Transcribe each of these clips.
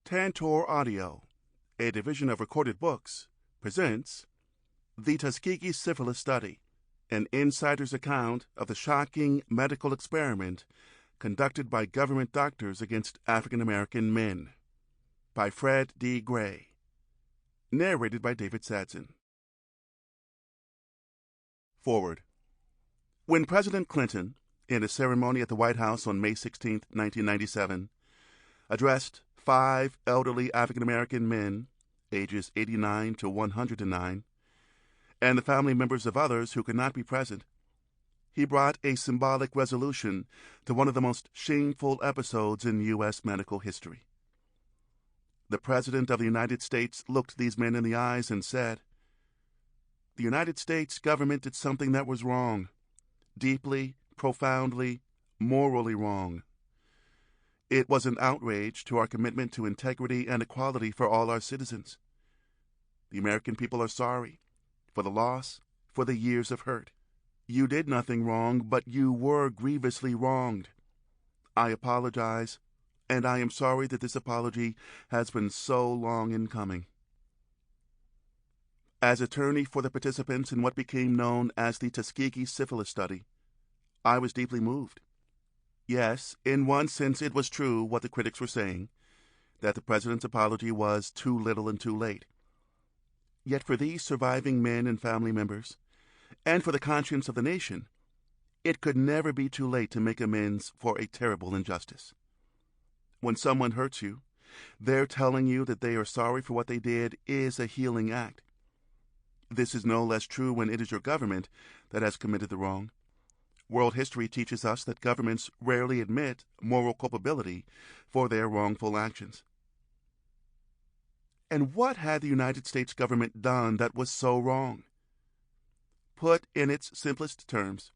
Tantor Audio, a division of Recorded Books, presents The Tuskegee Syphilis Study, an insider's account of the shocking medical experiment conducted by government doctors against African American men, by Fred D. Gray. Narrated by David Sadzin. Forward. When President Clinton, in a ceremony at the White House on May 16, 1997, addressed 5 elderly African-American men, ages 89 to 109, and the family members of others who could not be present, he brought a symbolic resolution to one of the most shameful episodes in U.S. medical history. The President of the United States looked these men in the eyes and said, "The United States government did something that was wrong, deeply, profoundly, morally wrong. It was an outrage to our commitment to integrity and equality for all our citizens. The American people are sorry for the loss, for the years of hurt. You did nothing wrong, but you were grievously wronged. I apologize, and I am sorry that this apology has been so long in coming." As attorney for the participants in what became known as the Tuskegee Syphilis Study, I was deeply moved. Yes, in one sense it was true what the critics were saying, that the president's apology was too little and too late. Yet for these surviving men and family members, and for the conscience of the nation, it could never be too late to make amends for a terrible injustice. When someone hurts you, their telling you that they are sorry for what they did is a healing act. This is no less true when it is your government that has committed the wrong. World history teaches us that governments rarely admit moral culpability for their wrongful actions. And what had the United States government done that was so wrong? Put in its simplest terms,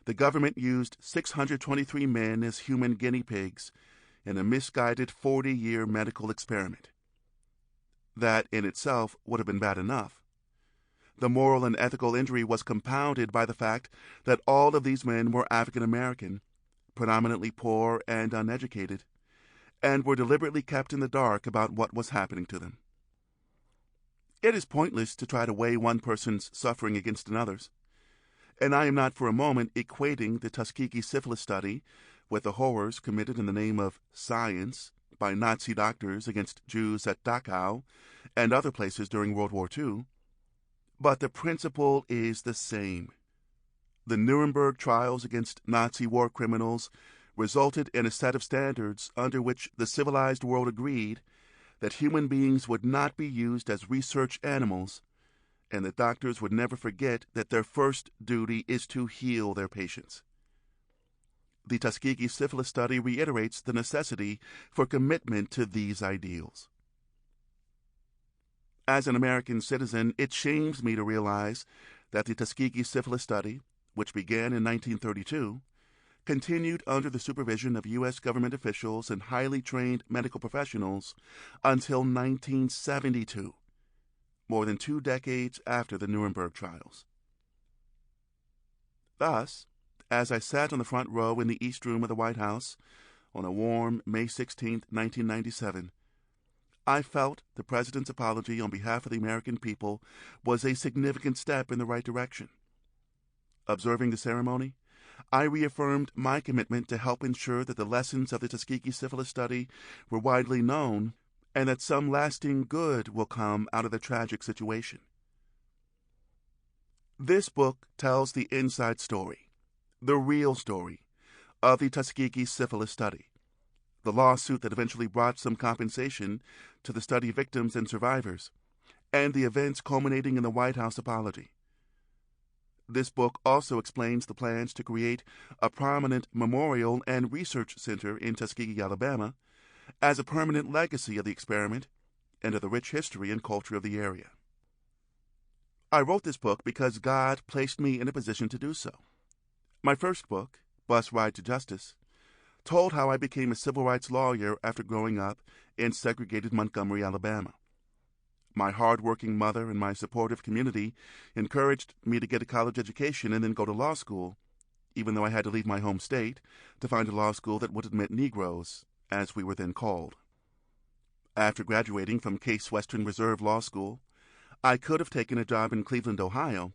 the government used 623 men as human guinea pigs in a misguided 40-year medical experiment. That in itself would have been bad enough. The moral and ethical injury was compounded by the fact that all of these men were African American, predominantly poor and uneducated, and were deliberately kept in the dark about what was happening to them. It is pointless to try to weigh one person's suffering against another's, and I am not for a moment equating the Tuskegee Syphilis Study with the horrors committed in the name of science by Nazi doctors against Jews at Dachau and other places during World War II. But the principle is the same. The Nuremberg trials against Nazi war criminals resulted in a set of standards under which the civilized world agreed that human beings would not be used as research animals, and that doctors would never forget that their first duty is to heal their patients. The Tuskegee Syphilis Study reiterates the necessity for commitment to these ideals. As an American citizen, it shames me to realize that the Tuskegee Syphilis Study, which began in 1932, continued under the supervision of U.S. government officials and highly trained medical professionals until 1972, more than 2 decades after the Nuremberg trials. Thus, as I sat on the front row in the East Room of the White House on a warm May 16, 1997, I felt the President's apology on behalf of the American people was a significant step in the right direction. Observing the ceremony, I reaffirmed my commitment to help ensure that the lessons of the Tuskegee Syphilis Study were widely known and that some lasting good will come out of the tragic situation. This book tells the inside story, the real story, of the Tuskegee Syphilis Study, the lawsuit that eventually brought some compensation to the study victims and survivors, and the events culminating in the White House apology. This book also explains the plans to create a prominent memorial and research center in Tuskegee, Alabama, as a permanent legacy of the experiment and of the rich history and culture of the area. I wrote this book because God placed me in a position to do so. My first book, Bus Ride to Justice, told how I became a civil rights lawyer after growing up in segregated Montgomery, Alabama. My hard-working mother and my supportive community encouraged me to get a college education and then go to law school, even though I had to leave my home state to find a law school that would admit Negroes, as we were then called. After graduating from Case Western Reserve Law School, I could have taken a job in Cleveland, Ohio,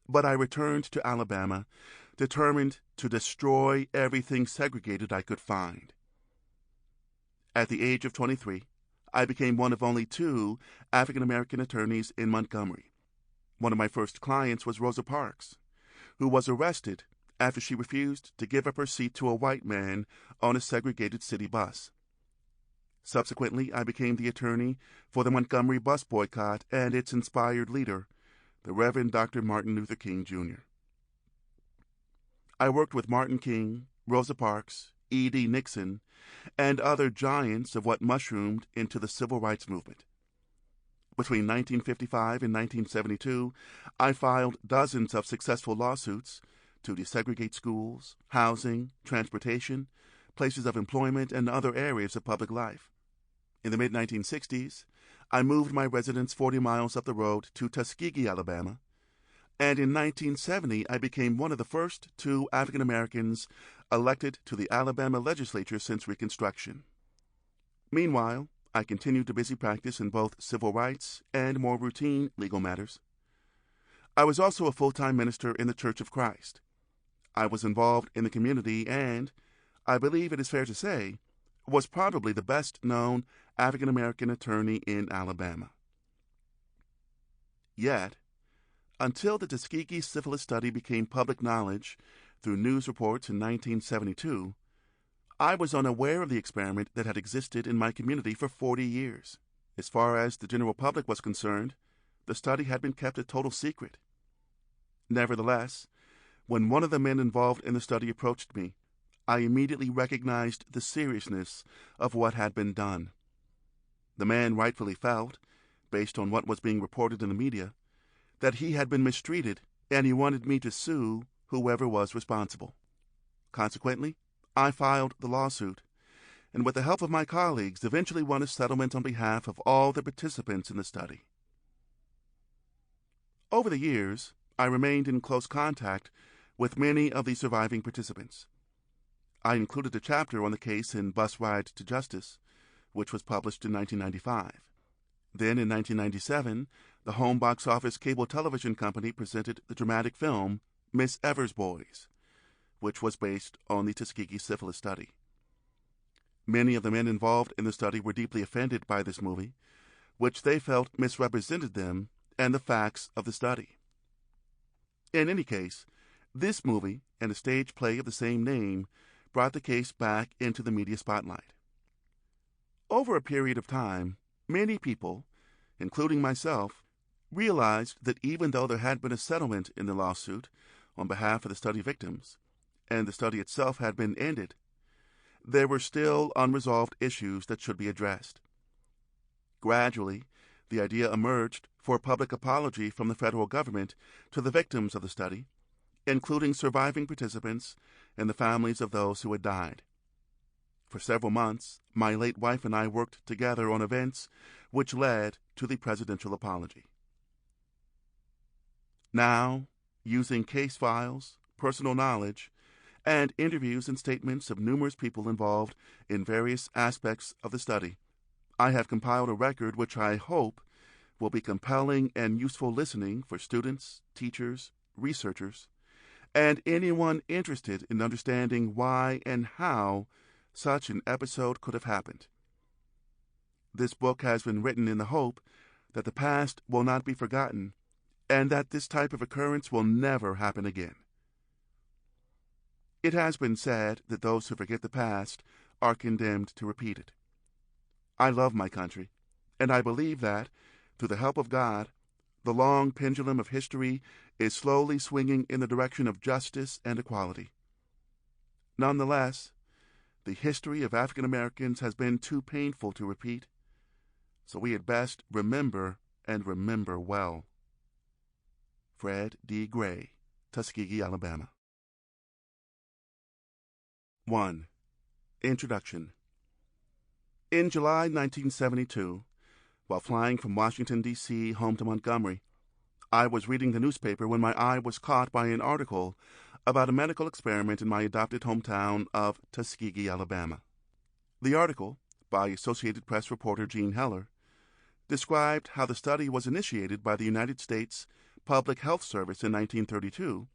but I returned to Alabama, determined to destroy everything segregated I could find. At the age of 23, I became one of only 2 African-American attorneys in Montgomery. One of my first clients was Rosa Parks, who was arrested after she refused to give up her seat to a white man on a segregated city bus. Subsequently, I became the attorney for the Montgomery bus boycott and its inspired leader, the Reverend Dr. Martin Luther King, Jr. I worked with Martin King, Rosa Parks, E.D. Nixon, and other giants of what mushroomed into the civil rights movement. Between 1955 and 1972, I filed dozens of successful lawsuits to desegregate schools, housing, transportation, places of employment, and other areas of public life. In the mid-1960s, I moved my residence 40 miles up the road to Tuskegee, Alabama, and in 1970 I became one of the first 2 African Americans elected to the Alabama legislature since Reconstruction. Meanwhile, I continued to busy practice in both civil rights and more routine legal matters. I was also a full-time minister in the Church of Christ. I was involved in the community and, I believe it is fair to say, was probably the best-known African-American attorney in Alabama. Yet, until the Tuskegee Syphilis Study became public knowledge through news reports in 1972, I was unaware of the experiment that had existed in my community for 40 years. As far as the general public was concerned, the study had been kept a total secret. Nevertheless, when one of the men involved in the study approached me, I immediately recognized the seriousness of what had been done. The man rightfully felt, based on what was being reported in the media, that he had been mistreated and he wanted me to sue whoever was responsible. Consequently, I filed the lawsuit, and with the help of my colleagues, eventually won a settlement on behalf of all the participants in the study. Over the years, I remained in close contact with many of the surviving participants. I included a chapter on the case in Bus Ride to Justice, which was published in 1995. Then, in 1997, the home box office cable television company presented the dramatic film Miss Evers' Boys, which was based on the Tuskegee Syphilis Study. Many of the men involved in the study were deeply offended by this movie, which they felt misrepresented them and the facts of the study. In any case, this movie and a stage play of the same name brought the case back into the media spotlight. Over a period of time, many people, including myself, realized that even though there had been a settlement in the lawsuit on behalf of the study victims, and the study itself had been ended, there were still unresolved issues that should be addressed. Gradually, the idea emerged for a public apology from the federal government to the victims of the study, including surviving participants and the families of those who had died. For several months, my late wife and I worked together on events which led to the presidential apology. Now, using case files, personal knowledge, and interviews and statements of numerous people involved in various aspects of the study, I have compiled a record which I hope will be compelling and useful listening for students, teachers, researchers, and anyone interested in understanding why and how such an episode could have happened. This book has been written in the hope that the past will not be forgotten and that this type of occurrence will never happen again. It has been said that those who forget the past are condemned to repeat it. I love my country, and I believe that, through the help of God, the long pendulum of history is slowly swinging in the direction of justice and equality. Nonetheless, the history of African Americans has been too painful to repeat, so we had best remember and remember well. Fred D. Gray, Tuskegee, Alabama. 1. Introduction. In July 1972, while flying from Washington, D.C. home to Montgomery, I was reading the newspaper when my eye was caught by an article about a medical experiment in my adopted hometown of Tuskegee, Alabama. The article, by Associated Press reporter Gene Heller, described how the study was initiated by the United States Public Health Service in 1932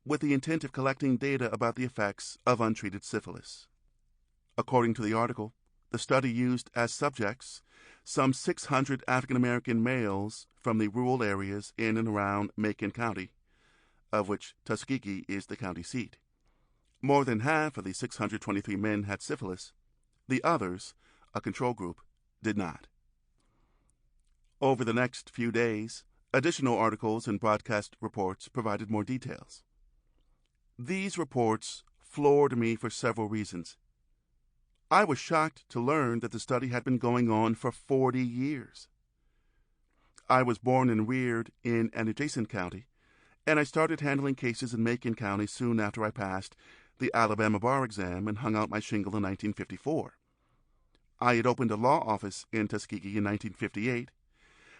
with the intent of collecting data about the effects of untreated syphilis. According to the article, the study used as subjects some 600 African-American males from the rural areas in and around Macon County, of which Tuskegee is the county seat. More than half of the 623 men had syphilis. The others, a control group, did not. Over the next few days, additional articles and broadcast reports provided more details. These reports floored me for several reasons. I was shocked to learn that the study had been going on for 40 years. I was born and reared in an adjacent county, and I started handling cases in Macon County soon after I passed the Alabama bar exam and hung out my shingle in 1954. I had opened a law office in Tuskegee in 1958,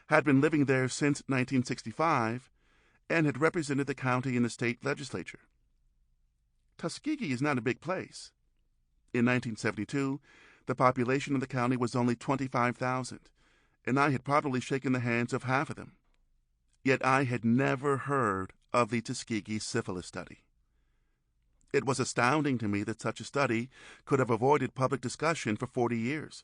had been living there since 1965, and had represented the county in the state legislature. Tuskegee is not a big place. In 1972, the population of the county was only 25,000, and I had probably shaken the hands of half of them. Yet I had never heard of the Tuskegee Syphilis Study. It was astounding to me that such a study could have avoided public discussion for 40 years.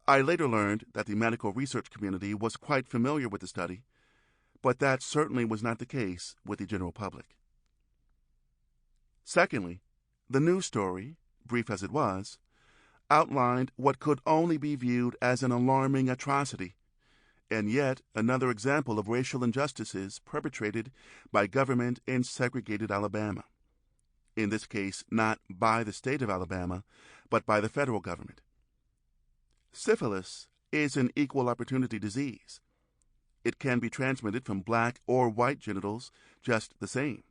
I later learned that the medical research community was quite familiar with the study, but that certainly was not the case with the general public. Secondly, the news story, brief as it was, outlined what could only be viewed as an alarming atrocity, and yet another example of racial injustices perpetrated by government in segregated Alabama. In this case, not by the state of Alabama, but by the federal government. Syphilis is an equal opportunity disease. It can be transmitted from black or white genitals just the same,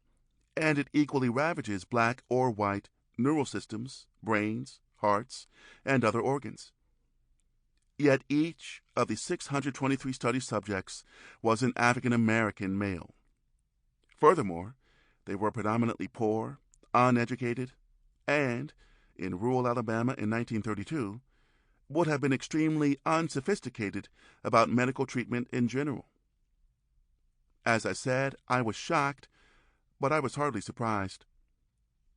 and it equally ravages black or white neural systems, brains, hearts, and other organs. Yet each of the 623 study subjects was an African-American male. Furthermore, they were predominantly poor, uneducated, and, in rural Alabama in 1932, would have been extremely unsophisticated about medical treatment in general. As I said, I was shocked, but I was hardly surprised.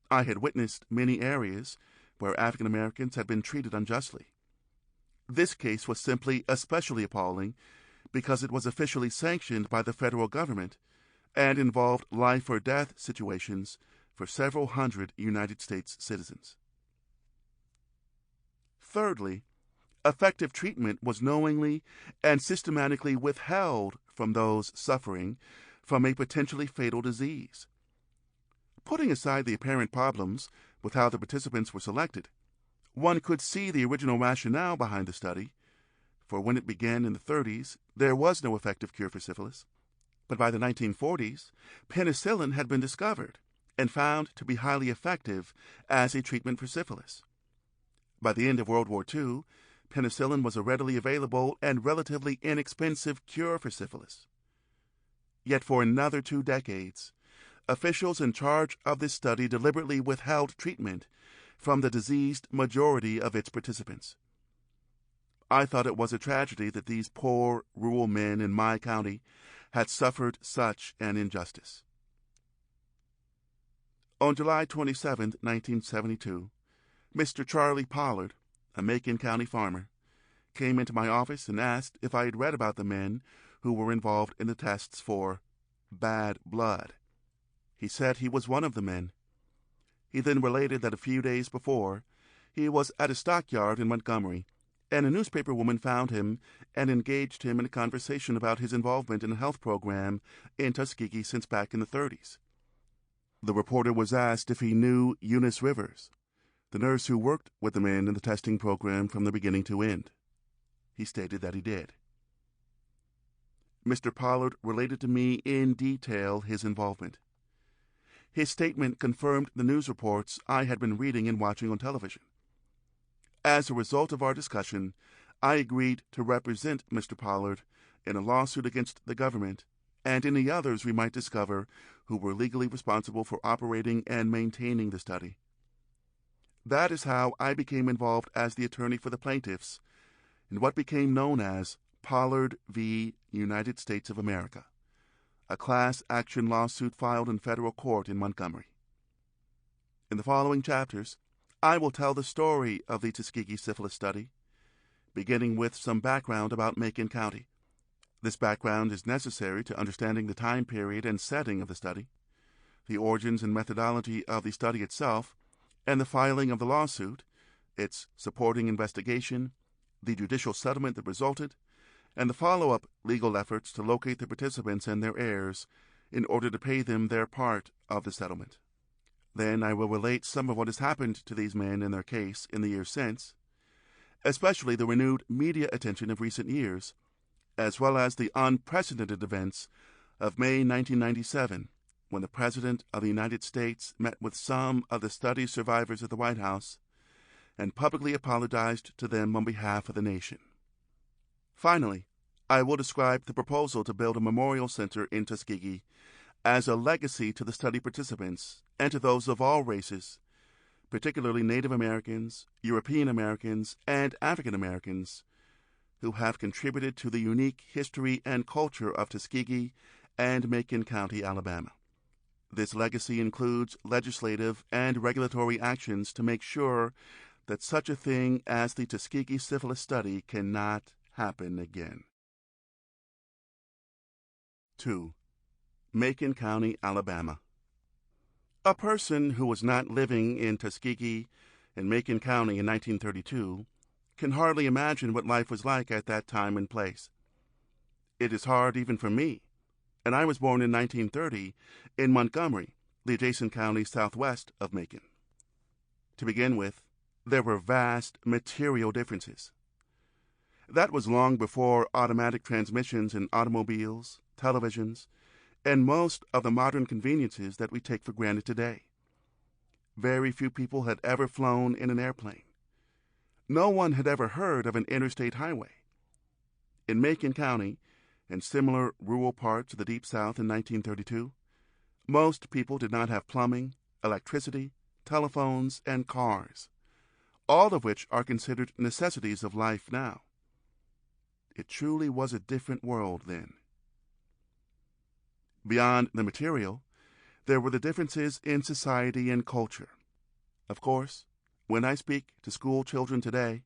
I had witnessed many areas where African Americans had been treated unjustly. This case was simply especially appalling because it was officially sanctioned by the federal government and involved life or death situations for several hundred United States citizens. Thirdly, effective treatment was knowingly and systematically withheld from those suffering from a potentially fatal disease. Putting aside the apparent problems with how the participants were selected, one could see the original rationale behind the study, for when it began in the 30s, there was no effective cure for syphilis. But by the 1940s, penicillin had been discovered and found to be highly effective as a treatment for syphilis. By the end of World War II, penicillin was a readily available and relatively inexpensive cure for syphilis. Yet for another 2 decades, officials in charge of this study deliberately withheld treatment from the diseased majority of its participants. I thought it was a tragedy that these poor rural men in my county had suffered such an injustice. On July 27, 1972, Mr. Charlie Pollard, a Macon County farmer, came into my office and asked if I had read about the men who were involved in the tests for bad blood. He said he was one of the men. He then related that a few days before, he was at a stockyard in Montgomery, and a newspaper woman found him and engaged him in a conversation about his involvement in a health program in Tuskegee since back in the 30s. The reporter was asked if he knew Eunice Rivers, the nurse who worked with the men in the testing program from the beginning to end. He stated that he did. Mr. Pollard related to me in detail his involvement. His statement confirmed the news reports I had been reading and watching on television. As a result of our discussion, I agreed to represent Mr. Pollard in a lawsuit against the government and any others we might discover who were legally responsible for operating and maintaining the study. That is how I became involved as the attorney for the plaintiffs in what became known as Pollard v. United States of America, a class action lawsuit filed in federal court in Montgomery. In the following chapters, I will tell the story of the Tuskegee Syphilis Study, beginning with some background about Macon County. This background is necessary to understanding the time period and setting of the study, the origins and methodology of the study itself, and the filing of the lawsuit, its supporting investigation, the judicial settlement that resulted, and the follow-up legal efforts to locate the participants and their heirs in order to pay them their part of the settlement. Then I will relate some of what has happened to these men in their case in the years since, especially the renewed media attention of recent years, as well as the unprecedented events of May 1997, when the President of the United States met with some of the study survivors at the White House and publicly apologized to them on behalf of the nation. Finally, I will describe the proposal to build a memorial center in Tuskegee as a legacy to the study participants and to those of all races, particularly Native Americans, European Americans, and African Americans, who have contributed to the unique history and culture of Tuskegee and Macon County, Alabama. This legacy includes legislative and regulatory actions to make sure that such a thing as the Tuskegee Syphilis Study cannot happen again. 2. Macon County, Alabama. A person who was not living in Tuskegee and Macon County in 1932 can hardly imagine what life was like at that time and place. It is hard even for me, and I was born in 1930 in Montgomery, the adjacent county southwest of Macon. To begin with, there were vast material differences. That was long before automatic transmissions in automobiles, televisions, and most of the modern conveniences that we take for granted today. Very few people had ever flown in an airplane. No one had ever heard of an interstate highway. In Macon County and similar rural parts of the Deep South in 1932, most people did not have plumbing, electricity, telephones, and cars, all of which are considered necessities of life now. It truly was a different world then. Beyond the material, there were the differences in society and culture. Of course, when I speak to school children today,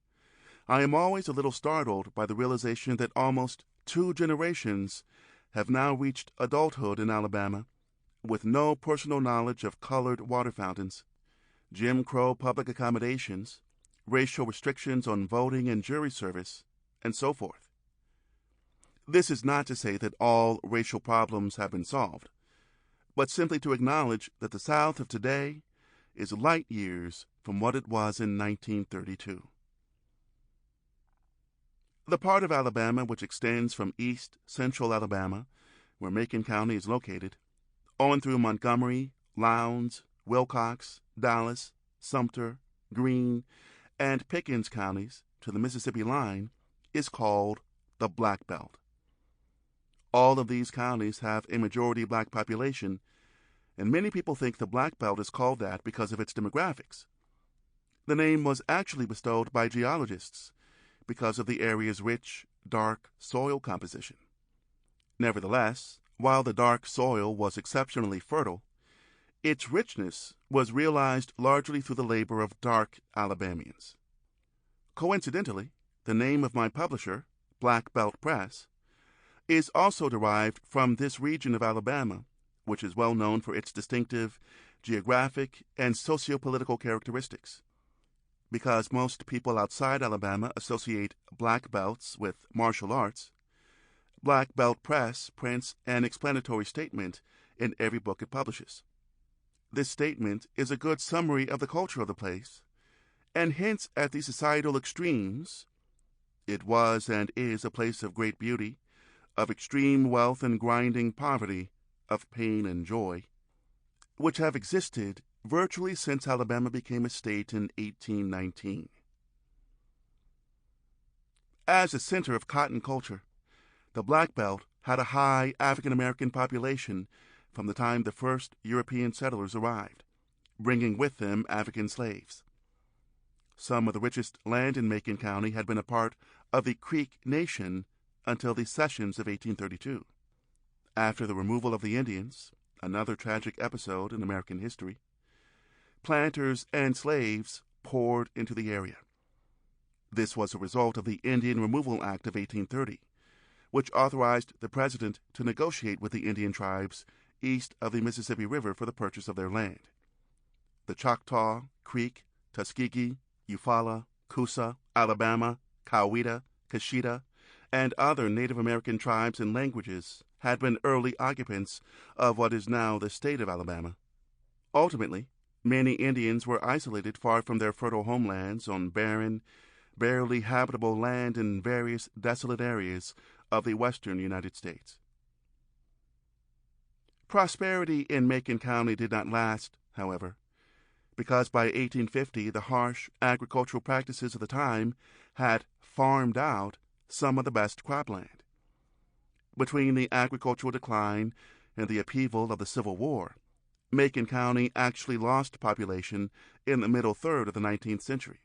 I am always a little startled by the realization that almost 2 generations have now reached adulthood in Alabama with no personal knowledge of colored water fountains, Jim Crow public accommodations, racial restrictions on voting and jury service, and so forth. This is not to say that all racial problems have been solved, but simply to acknowledge that the South of today is light years from what it was in 1932. The part of Alabama which extends from east central Alabama, where Macon County is located, on through Montgomery, Lowndes, Wilcox, Dallas, Sumter, Greene, and Pickens counties to the Mississippi line, is called the Black Belt. All of these counties have a majority black population, and many people think the Black Belt is called that because of its demographics. The name was actually bestowed by geologists because of the area's rich, dark soil composition. Nevertheless, while the dark soil was exceptionally fertile, its richness was realized largely through the labor of dark Alabamians. Coincidentally, the name of my publisher, Black Belt Press, is also derived from this region of Alabama, which is well known for its distinctive geographic and socio-political characteristics. Because most people outside Alabama associate black belts with martial arts, Black Belt Press prints an explanatory statement in every book it publishes. This statement is a good summary of the culture of the place and hints at the societal extremes. It was and is a place of great beauty, of extreme wealth and grinding poverty, of pain and joy, which have existed virtually since Alabama became a state in 1819. As a center of cotton culture, the Black Belt had a high African American population from the time the first European settlers arrived, bringing with them African slaves. some of the richest land in Macon County had been a part of the Creek Nation until the sessions of 1832. After the removal of the Indians, another tragic episode in American history, planters and slaves poured into the area. This was a result of the Indian Removal Act of 1830, which authorized the president to negotiate with the Indian tribes east of the Mississippi River for the purchase of their land. The Choctaw, Creek, Tuskegee, Eufaula, Coosa, Alabama, Coweta, Casheta, and other Native American tribes and languages had been early occupants of what is now the state of Alabama. Ultimately, many Indians were isolated far from their fertile homelands on barren, barely habitable land in various desolate areas of the western United States. Prosperity in Macon County did not last, however, because by 1850 the harsh agricultural practices of the time had farmed out some of the best cropland. Between the agricultural decline and the upheaval of the Civil War, Macon County actually lost population in the middle third of the 19th century.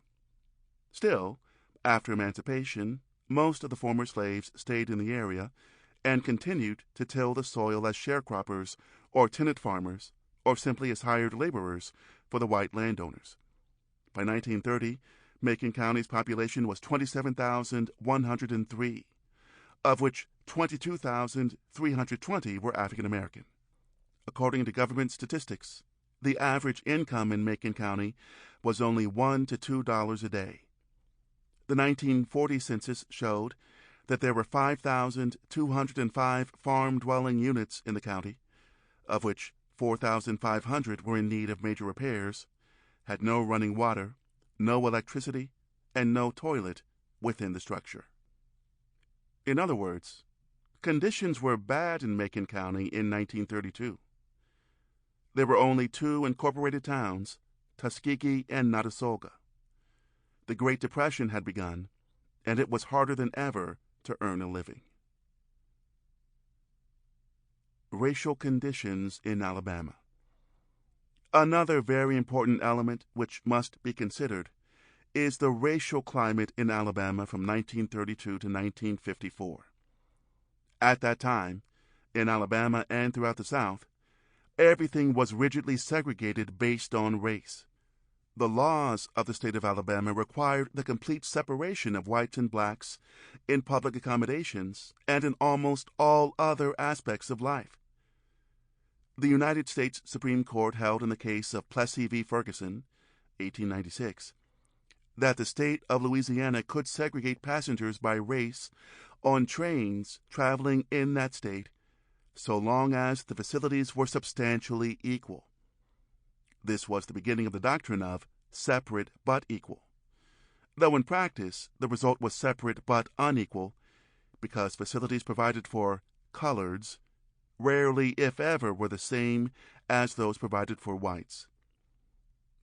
Still, after emancipation, most of the former slaves stayed in the area and continued to till the soil as sharecroppers or tenant farmers or simply as hired laborers for the white landowners. By 1930, Macon County's population was 27,103, of which 22,320 were African American. According to government statistics, the average income in Macon County was only $1 to $2 a day. The 1940 census showed that there were 5,205 farm-dwelling units in the county, of which 4,500 were in need of major repairs, had no running water, no electricity, and no toilet within the structure. In other words, conditions were bad in Macon County in 1932. There were only two incorporated towns, Tuskegee and Notasulga. The Great Depression had begun, and it was harder than ever to earn a living. Racial conditions in Alabama. Another very important element which must be considered is the racial climate in Alabama from 1932 to 1954. At that time, in Alabama and throughout the South, everything was rigidly segregated based on race. The laws of the state of Alabama required the complete separation of whites and blacks in public accommodations and in almost all other aspects of life. The United States Supreme Court held in the case of Plessy v. Ferguson, 1896, that the state of Louisiana could segregate passengers by race on trains traveling in that state so long as the facilities were substantially equal. This was the beginning of the doctrine of separate but equal, though in practice the result was separate but unequal because facilities provided for coloreds rarely, if ever, were the same as those provided for whites.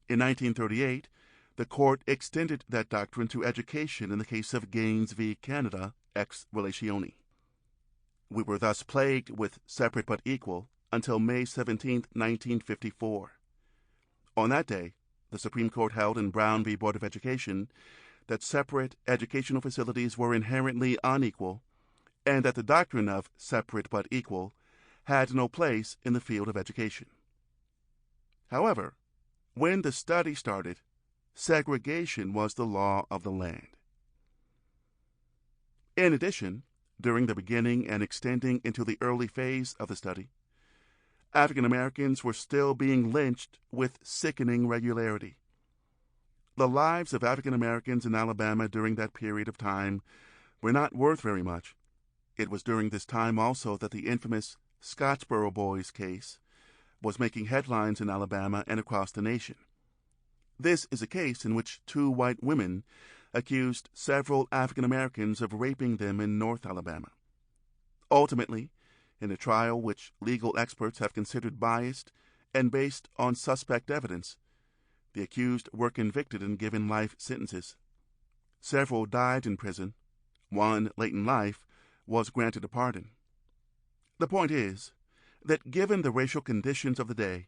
In 1938, the court extended that doctrine to education in the case of Gaines v. Canada ex relatione. We were thus plagued with separate but equal until May 17, 1954. On that day, the Supreme Court held in Brown v. Board of Education that separate educational facilities were inherently unequal and that the doctrine of separate but equal had no place in the field of education. However, when the study started, segregation was the law of the land. In addition, during the beginning and extending into the early phase of the study, African Americans were still being lynched with sickening regularity. The lives of African Americans in Alabama during that period of time were not worth very much. It was during this time also that the infamous Scottsboro Boys case was making headlines in Alabama and across the nation. This is a case in which two white women accused several African Americans of raping them in North Alabama. Ultimately, in a trial which legal experts have considered biased and based on suspect evidence, the accused were convicted and given life sentences. Several died in prison. One, late in life, was granted a pardon. The point is that given the racial conditions of the day,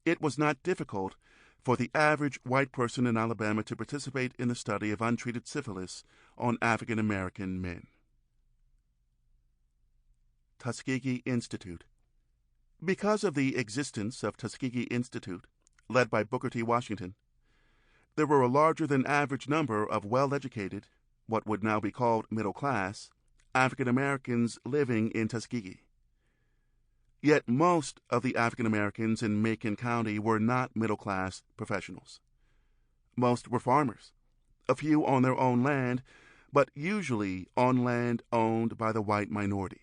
it was not difficult for the average white person in Alabama to participate in the study of untreated syphilis on African American men. Tuskegee Institute. Because of the existence of Tuskegee Institute, led by Booker T. Washington, there were a larger than average number of well-educated, what would now be called middle class, African Americans living in Tuskegee. Yet most of the African Americans in Macon County were not middle-class professionals. Most were farmers, a few on their own land, but usually on land owned by the white minority.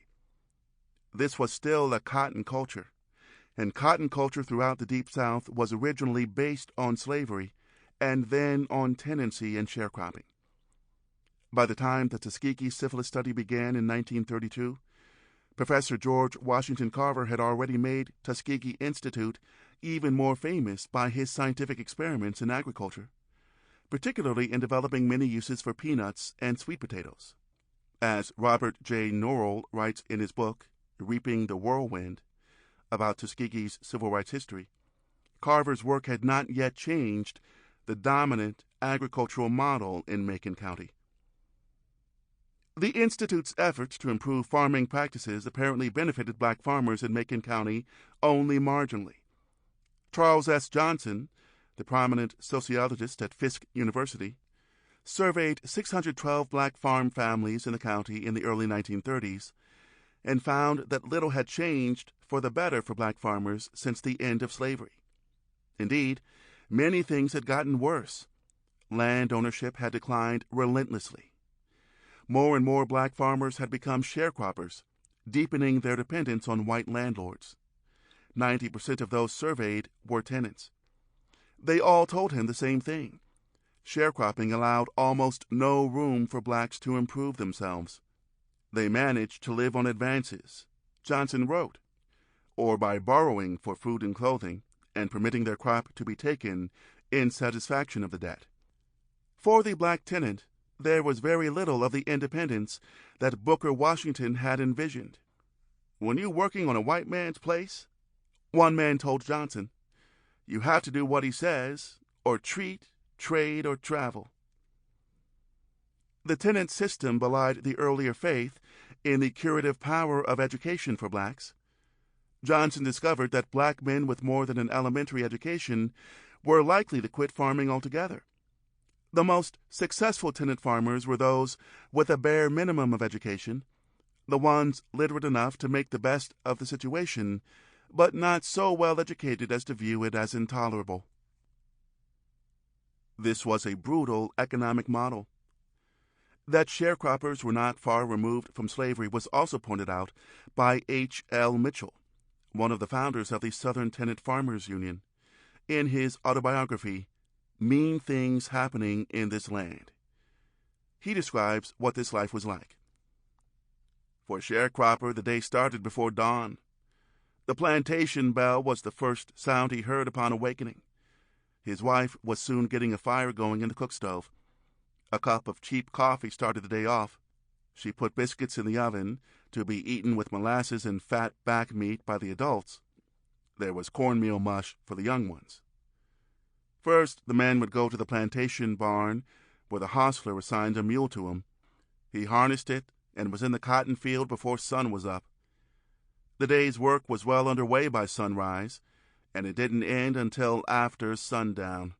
This was still a cotton culture, and cotton culture throughout the Deep South was originally based on slavery and then on tenancy and sharecropping. By the time the Tuskegee Syphilis Study began in 1932, Professor George Washington Carver had already made Tuskegee Institute even more famous by his scientific experiments in agriculture, particularly in developing many uses for peanuts and sweet potatoes. As Robert J. Norrell writes in his book, Reaping the Whirlwind, about Tuskegee's civil rights history, Carver's work had not yet changed the dominant agricultural model in Macon County. The Institute's efforts to improve farming practices apparently benefited black farmers in Macon County only marginally. Charles S. Johnson, the prominent sociologist at Fisk University, surveyed 612 black farm families in the county in the early 1930s and found that little had changed for the better for black farmers since the end of slavery. Indeed, many things had gotten worse. Land ownership had declined relentlessly. More and more black farmers had become sharecroppers, deepening their dependence on white landlords. 90% of those surveyed were tenants. They all told him the same thing. Sharecropping allowed almost no room for blacks to improve themselves. They managed to live on advances, Johnson wrote, or by borrowing for food and clothing and permitting their crop to be taken in satisfaction of the debt. For the black tenant, there was very little of the independence that Booker Washington had envisioned. When you're working on a white man's place, one man told Johnson, you have to do what he says, or treat, trade, or travel. The tenant system belied the earlier faith in the curative power of education for blacks. Johnson discovered that black men with more than an elementary education were likely to quit farming altogether. The most successful tenant farmers were those with a bare minimum of education, the ones literate enough to make the best of the situation, but not so well educated as to view it as intolerable. This was a brutal economic model. That sharecroppers were not far removed from slavery was also pointed out by H. L. Mitchell, one of the founders of the Southern Tenant Farmers Union, in his autobiography, Mean Things Happening in This Land. He describes what this life was like. For a sharecropper, the day started before dawn. The plantation bell was the first sound he heard upon awakening. His wife was soon getting a fire going in the cook stove. A cup of cheap coffee started the day off. She put biscuits in the oven to be eaten with molasses and fat back meat by the adults. There was cornmeal mush for the young ones. First, the man would go to the plantation barn where the hostler assigned a mule to him. He harnessed it and was in the cotton field before sun was up. The day's work was well underway by sunrise, and it didn't end until after sundown.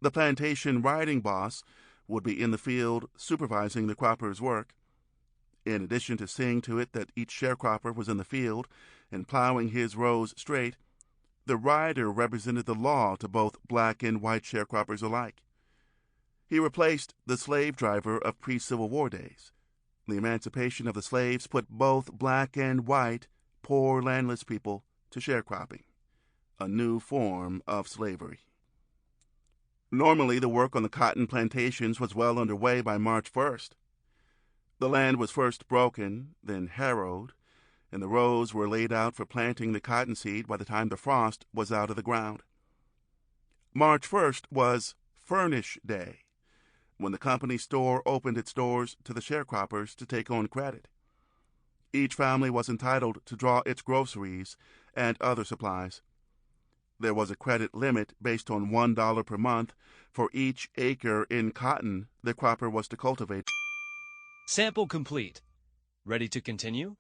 The plantation riding boss would be in the field supervising the cropper's work. In addition to seeing to it that each sharecropper was in the field and plowing his rows straight, the rider represented the law to both black and white sharecroppers alike. He replaced the slave driver of pre-Civil War days. The emancipation of the slaves put both black and white, poor landless people to sharecropping, a new form of slavery. Normally, the work on the cotton plantations was well underway by March 1st. The land was first broken, then harrowed, and the rows were laid out for planting the cottonseed by the time the frost was out of the ground. March 1st was Furnish Day, when the company store opened its doors to the sharecroppers to take on credit. Each family was entitled to draw its groceries and other supplies. There was a credit limit based on $1 per month for each acre in cotton the cropper was to cultivate. Sample complete. Ready to continue?